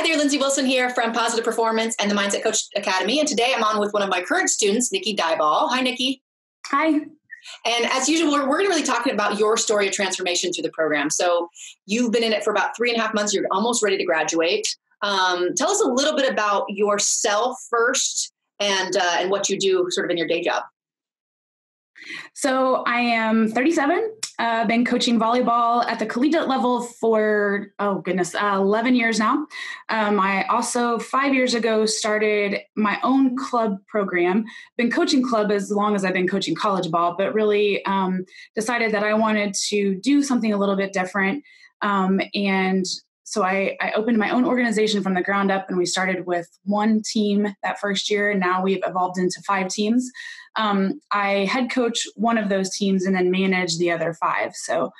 Hi there, Lindsay Wilson here from Positive Performance and the Mindset Coach Academy. And today I'm on with one of my current students, Nikki Dieball. Hi, Nikki. Hi. And as usual, we're going to really talk about your story of transformation through the program. So you've been in it for about 3.5 months. You're almost ready to graduate. Tell us a little bit about yourself first and what you do sort of in your day job. So I am 37. I've been coaching volleyball at the collegiate level for, 11 years now. I also 5 years ago started my own club program. Been coaching club as long as I've been coaching college ball, but really decided that I wanted to do something a little bit different. And so I opened my own organization from the ground up, and we started with one team that first year, and now we've evolved into 5 teams. I head coach one of those teams and then manage the other 5. So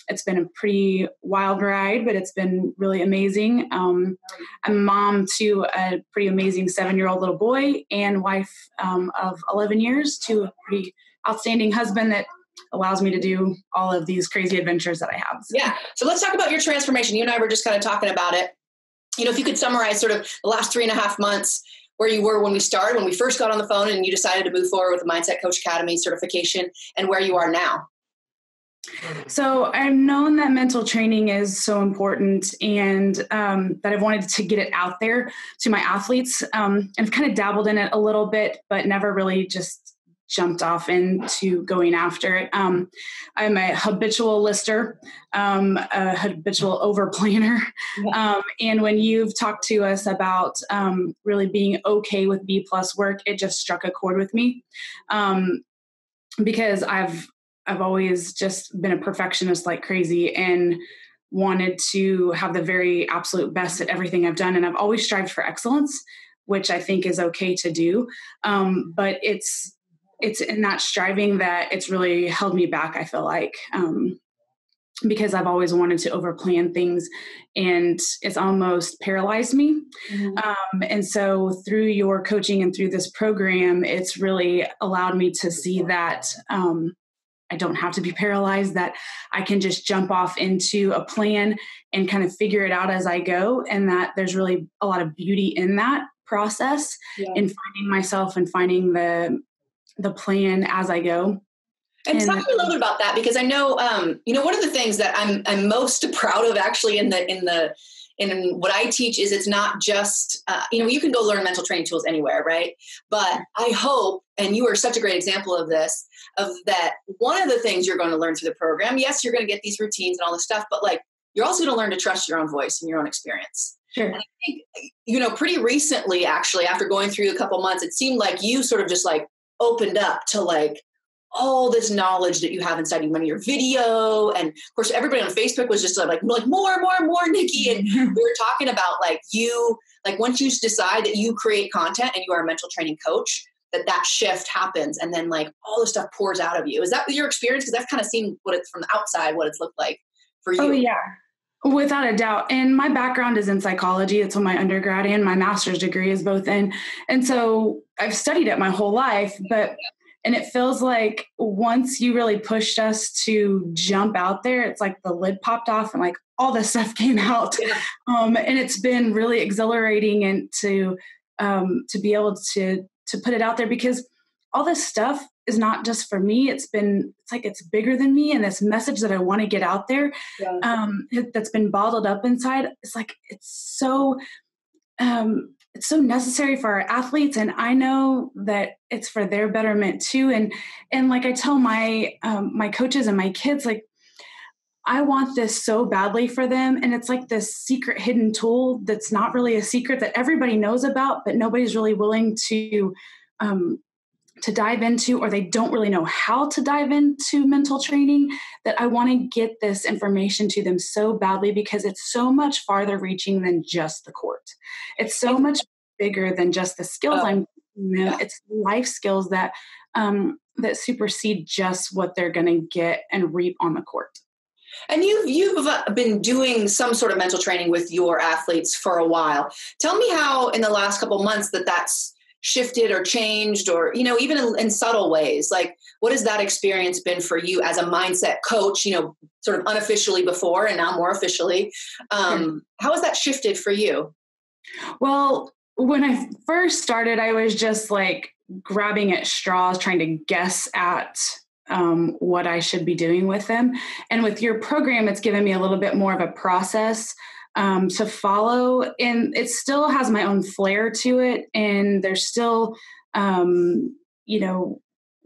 it's been a pretty wild ride, but it's been really amazing. I'm a mom to a pretty amazing 7-year-old little boy and wife of 11 years to a pretty outstanding husband that allows me to do all of these crazy adventures that I have. Yeah. So let's talk about your transformation. You and I were just kind of talking about it. You know, if you could summarize sort of the last 3.5 months, where you were when we started, when we first got on the phone and you decided to move forward with the Mindset Coach Academy certification, and where you are now. So I've known that mental training is so important, and that I've wanted to get it out there to my athletes. And I've kind of dabbled in it a little bit, but never really just jumped off into going after it. I'm a habitual lister, a habitual over planner. And when you've talked to us about really being okay with B+ work, it just struck a chord with me. Because I've always just been a perfectionist like crazy and wanted to have the very absolute best at everything I've done. And I've always strived for excellence, which I think is okay to do. But it's in that striving that it's really held me back, I feel like, because I've always wanted to overplan things, and it's almost paralyzed me. Mm-hmm. And so through your coaching and through this program, it's really allowed me to see that I don't have to be paralyzed, that I can just jump off into a plan and kind of figure it out as I go, and that there's really a lot of beauty in that process, in finding myself and finding the plan as I go. And talk to me a little bit about that, because I know, one of the things that I'm most proud of actually in what I teach is it's not just, you can go learn mental training tools anywhere, right? But I hope, and you are such a great example of this, of that one of the things you're going to learn through the program, yes, you're going to get these routines and all this stuff, but like, you're also going to learn to trust your own voice and your own experience. Sure. And I think, pretty recently, actually, after going through a couple months, it seemed like you sort of just like opened up to like all this knowledge that you have inside you, your video. And of course, everybody on Facebook was just like more, Nikki. And we were talking about like once you decide that you create content and you are a mental training coach, that shift happens. And then like all the stuff pours out of you. Is that your experience? Because I've kind of seen what it's from the outside, what it's looked like for you. Oh yeah. Without a doubt. And my background is in psychology. It's what my undergrad and my master's degree is both in. And so I've studied it my whole life, and it feels like once you really pushed us to jump out there, it's like the lid popped off and like all this stuff came out. Yeah. And it's been really exhilarating and to be able to put it out there, because all this stuff is not just for me. It's like it's bigger than me. And this message that I want to get out there, that's been bottled up inside, it's like, it's so necessary for our athletes. And I know that it's for their betterment too. And like I tell my coaches and my kids, like, I want this so badly for them. And it's like this secret hidden tool that's not really a secret that everybody knows about, but nobody's really willing to dive into, or they don't really know how to dive into mental training, that I want to get this information to them so badly, because it's so much farther reaching than just the court. It's so much bigger than just the skills it's life skills that supersede just what they're going to get and reap on the court. And you've been doing some sort of mental training with your athletes for a while. Tell me how in the last couple of months that's shifted or changed, or, you know, even in subtle ways? Like, what has that experience been for you as a mindset coach, you know, sort of unofficially before and now more officially? How has that shifted for you? Well, when I first started, I was just like grabbing at straws, trying to guess at what I should be doing with them. And with your program, it's given me a little bit more of a process to follow. And it still has my own flair to it. And there's still, you know,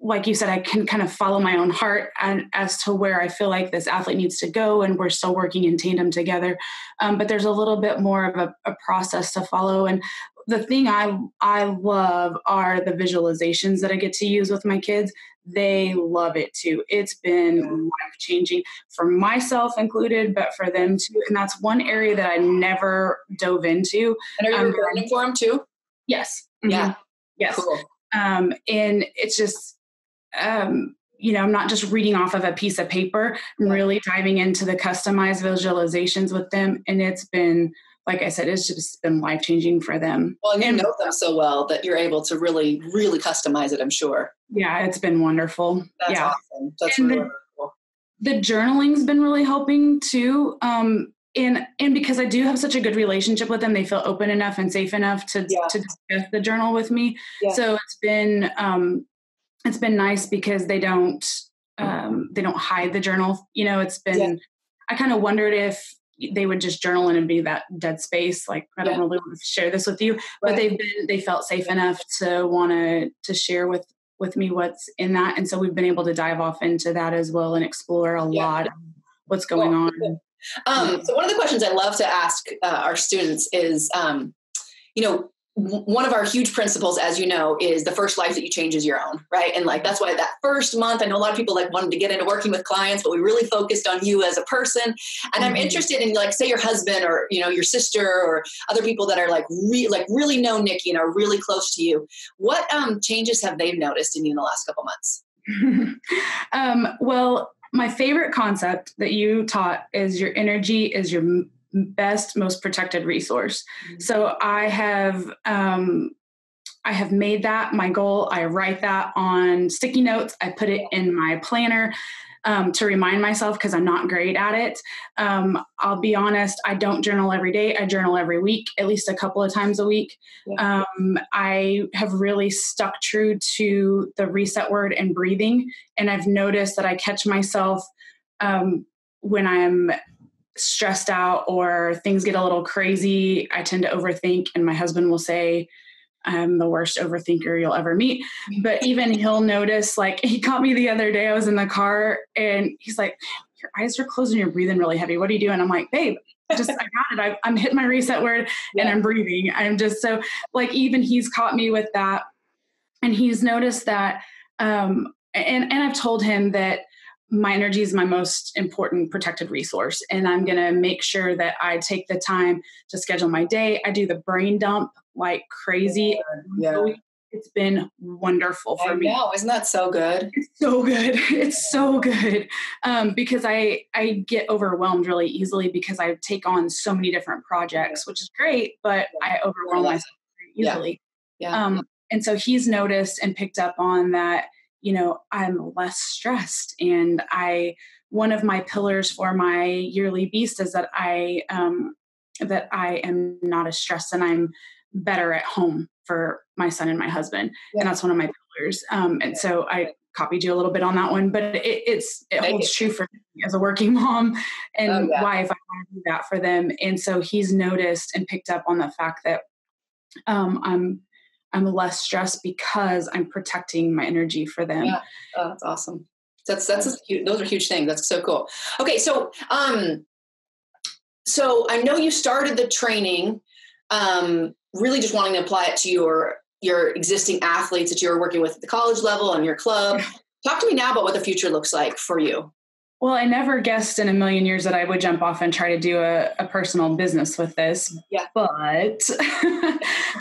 like you said, I can kind of follow my own heart and as to where I feel like this athlete needs to go. And we're still working in tandem together. But there's a little bit more of a process to follow. And the thing I love are the visualizations that I get to use with my kids. They love it too. It's been life-changing for myself included, but for them too. And that's one area that I never dove into. And are you recording for them too? Yes. Yeah. Mm-hmm. Yes. Cool. And it's just, you know, I'm not just reading off of a piece of paper. I'm really diving into the customized visualizations with them. And it's been, like I said, it's just been life-changing for them. Well, and you know them so well that you're able to really, really customize it, I'm sure. Yeah, it's been wonderful. That's awesome. That's really cool. The journaling's been really helping too. And because I do have such a good relationship with them, they feel open enough and safe enough to discuss the journal with me. Yeah. So it's been nice because they don't hide the journal. You know, it's been, I kind of wondered if they would just journal in and be that dead space. Like, I don't really want to share this with you, but they felt safe enough to want to share with me what's in that. And so we've been able to dive off into that as well and explore a lot of what's going on. So one of the questions I love to ask our students is, you know, one of our huge principles, as you know, is the first life that you change is your own, right? And like, that's why that first month, I know a lot of people like wanted to get into working with clients, but we really focused on you as a person. And I'm interested in, like, say your husband or, you know, your sister or other people that are like really know Nikki and are really close to you. What changes have they noticed in you in the last couple months? Well, my favorite concept that you taught is your energy is your best, most protected resource. Mm-hmm. So I have made that my goal. I write that on sticky notes. I put it in my planner to remind myself, because I'm not great at it. I'll be honest, I don't journal every day. I journal every week, at least a couple of times a week. Yeah. I have really stuck true to the reset word and breathing. And I've noticed that I catch myself when I'm stressed out or things get a little crazy. I tend to overthink, and my husband will say, I'm the worst overthinker you'll ever meet. But even he'll notice, like, he caught me the other day, I was in the car and he's like, your eyes are closed and you're breathing really heavy. What are you doing? I'm like, babe, I got it. I'm hitting my reset word and I'm breathing. I'm just so, like, even he's caught me with that. And he's noticed that, and I've told him that my energy is my most important protected resource. And I'm going to make sure that I take the time to schedule my day. I do the brain dump like crazy. Yeah. It's been wonderful for me. Wow, isn't that so good? It's so good. It's so good. Because I get overwhelmed really easily because I take on so many different projects, which is great, but I overwhelm myself easily. Yeah. And so he's noticed and picked up on that, you know, I'm less stressed. And one of my pillars for my yearly beast is that I am not as stressed and I'm better at home for my son and my husband. Yeah. And that's one of my pillars. And so I copied you a little bit on that one, but it holds true for me as a working mom and wife. I want to do that for them. And so he's noticed and picked up on the fact that I'm less stressed because I'm protecting my energy for them. Yeah. Oh, that's awesome. Those are huge things. That's so cool. Okay. So I know you started the training, really just wanting to apply it to your existing athletes that you're working with at the college level and your club. Talk to me now about what the future looks like for you. Well, I never guessed in a million years that I would jump off and try to do a personal business with this. Yeah. But,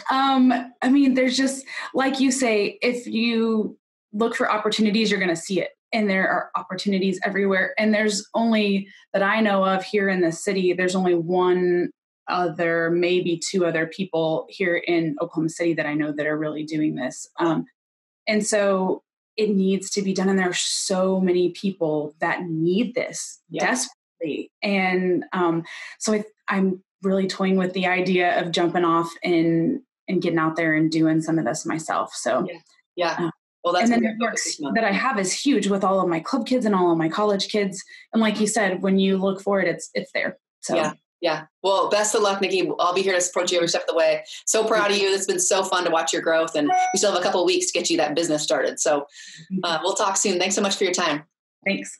I mean, there's just, like you say, if you look for opportunities, you're going to see it. And there are opportunities everywhere. And there's only, that I know of here in the city, there's only one maybe 2 other people here in Oklahoma City that I know that are really doing this. And so it needs to be done. And there are so many people that need this desperately. And so I'm really toying with the idea of jumping off and getting out there and doing some of this myself. So well, that's and then the network that I have is huge with all of my club kids and all of my college kids. And like you said, when you look for it, it's there. So yeah. Well, best of luck, Nikki. I'll be here to support you every step of the way. So proud of you. It's been so fun to watch your growth, and we still have a couple of weeks to get you that business started. So we'll talk soon. Thanks so much for your time. Thanks.